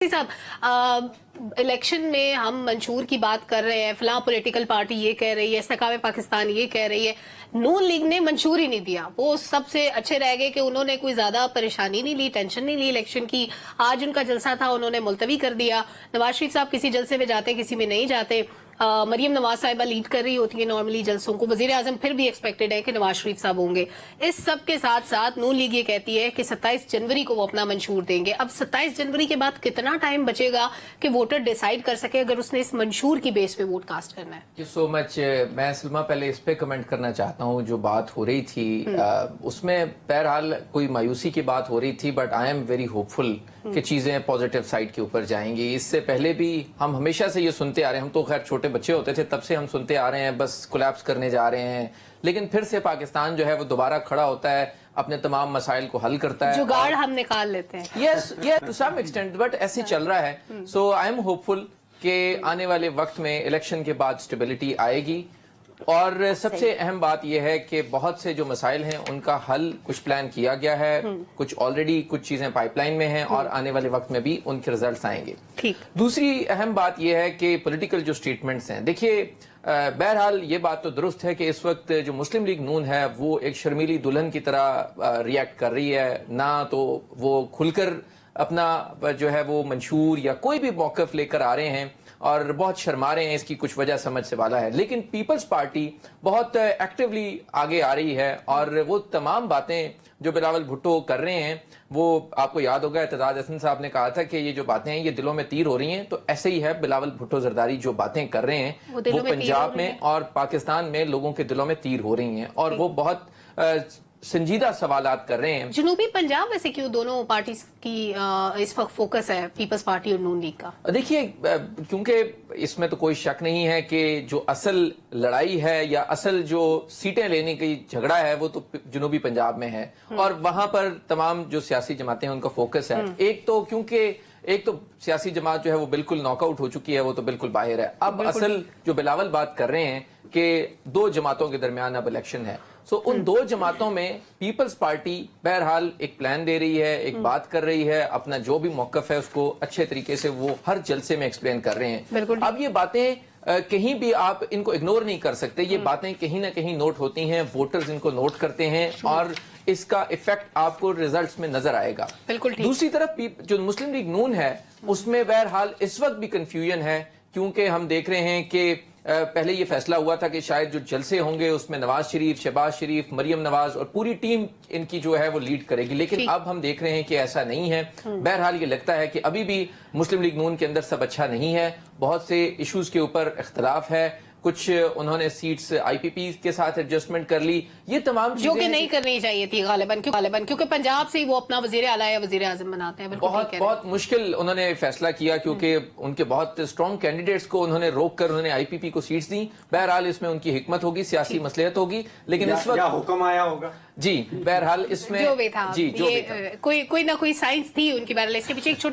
साहब, इलेक्शन में हम मंशूर की बात कर रहे हैं, फलां पॉलिटिकल पार्टी ये कह रही है, इस्तेकाम पाकिस्तान ये कह रही है। नून लीग ने मंशूर ही नहीं दिया, वो सबसे अच्छे रह गए कि उन्होंने कोई ज्यादा परेशानी नहीं ली, टेंशन नहीं ली इलेक्शन की। आज उनका जलसा था, उन्होंने मुलतवी कर दिया। नवाज शरीफ साहब किसी जलसे में जाते, किसी में नहीं जाते। मरियम नवाज साहिबा लीड कर रही होती है नॉर्मली जलसों को, वजीर आजम फिर भी एक्सपेक्टेड है कि नवाज शरीफ साहब होंगे। इस सब के साथ साथ नून लीग ये कहती है कि 27 जनवरी को वो अपना मंशूर देंगे। अब 27 जनवरी के बाद कितना टाइम बचेगा कि वोटर डिसाइड कर सके अगर उसने इस मंशूर की बेस पे वोट कास्ट करना है? Thank you so much. मैं सलमा पहले इस पे कमेंट करना चाहता हूँ। जो बात हो रही थी उसमें बहरहाल कोई मायूसी की बात हो रही थी, but I am very hopeful कि चीजें पॉजिटिव साइड के ऊपर जाएंगी। इससे पहले भी हम हमेशा से ये सुनते आ रहे हैं, हम तो खैर छोटे बच्चे होते थे तब से हम सुनते आ रहे हैं बस कोलैप्स करने जा रहे हैं, लेकिन फिर से पाकिस्तान जो है वो दोबारा खड़ा होता है, अपने तमाम मसाइल को हल करता है, जुगाड़ हम निकाल लेते हैं। Yes to some extent, but ऐसे चल रहा है। सो आई एम होपफुल कि आने वाले वक्त में इलेक्शन के बाद स्टेबिलिटी आएगी। और सबसे अहम बात यह है कि बहुत से जो मसाइल हैं उनका हल कुछ प्लान किया गया है, कुछ ऑलरेडी कुछ चीजें पाइपलाइन में हैं और आने वाले वक्त में भी उनके रिजल्ट्स आएंगे। ठीक। दूसरी अहम बात यह है कि पॉलिटिकल जो स्टेटमेंट्स हैं, देखिए बहरहाल ये बात तो दुरुस्त है कि इस वक्त जो मुस्लिम लीग नून है वो एक शर्मीली दुल्हन की तरह रिएक्ट कर रही है, ना तो वो खुलकर अपना जो है वो मंशूर या कोई भी मौकफ लेकर आ रहे हैं और बहुत शर्मा रहे हैं। इसकी कुछ वजह समझ से वाला है, लेकिन पीपल्स पार्टी बहुत एक्टिवली आगे आ रही है और वो तमाम बातें जो बिलावल भुट्टो कर रहे हैं, वो आपको याद होगा एतजाज हसन साहब ने कहा था कि ये जो बातें हैं ये दिलों में तीर हो रही हैं, तो ऐसे ही है। बिलावल भुट्टो जरदारी जो बातें कर रहे हैं वो पंजाब में और पाकिस्तान में लोगों के दिलों में तीर हो रही हैं और वो बहुत संजीदा सवालात कर रहे हैं। जनूबी पंजाब वैसे क्यों दोनों पार्टी की इस वक्त फोकस है, पीपल्स पार्टी और नून लीग का? देखिए क्योंकि इसमें तो कोई शक नहीं है कि जो असल लड़ाई है या असल जो सीटें लेने की झगड़ा है वो तो जनूबी पंजाब में है और वहां पर तमाम जो सियासी जमातें हैं उनका फोकस है। एक तो सियासी जमात जो है वो बिल्कुल नॉकआउट हो चुकी है, वो तो बिल्कुल बाहर है। अब असल जो बिलावल बात कर रहे हैं कि दो जमातों के दरमियान अब इलेक्शन है, सो उन दो जमातों में पीपल्स पार्टी बहरहाल एक प्लान दे रही है, एक बात कर रही है, अपना जो भी मौकफ है उसको अच्छे तरीके से वो हर जलसे में एक्सप्लेन कर रहे हैं। अब ये बातें कहीं भी आप इनको इग्नोर नहीं कर सकते, ये बातें कहीं ना कहीं नोट होती हैं, वोटर्स इनको नोट करते हैं और इसका इफेक्ट आपको रिजल्ट्स में नजर आएगा। दूसरी तरफ जो मुस्लिम लीग नून है उसमें बहरहाल इस वक्त भी कंफ्यूजन है, क्योंकि हम देख रहे हैं कि पहले ये फैसला हुआ था कि शायद जो जलसे होंगे उसमें नवाज शरीफ, शहबाज शरीफ, मरियम नवाज और पूरी टीम इनकी जो है वो लीड करेगी, लेकिन अब हम देख रहे हैं कि ऐसा नहीं है। बहरहाल ये लगता है कि अभी भी मुस्लिम लीग नून के अंदर सब अच्छा नहीं है, बहुत से इश्यूज के ऊपर इख्तलाफ है, कुछ उन्होंने सीट्स आईपीपी के साथ एडजस्टमेंट कर ली, ये तमाम जो कि नहीं करनी चाहिए थी गालिबन क्योंकि पंजाब से ही वो अपना वजीर आला या वजीर आजम बनाते हैं। बहुत मुश्किल उन्होंने फैसला किया क्योंकि उनके बहुत स्ट्रॉन्ग कैंडिडेट्स को उन्होंने रोक कर उन्होंने आईपीपी को सीट्स दी। बहरहाल इसमें उनकी हिकमत होगी, सियासी मसलहत होगी, लेकिन इस वक्त हुक्म आया होगा जी बहरहाल इसमें जो भी था, जी जो भी था। कोई ना कोई साइंस थी उनकी। बहरहाल इसके पीछे एक छोटी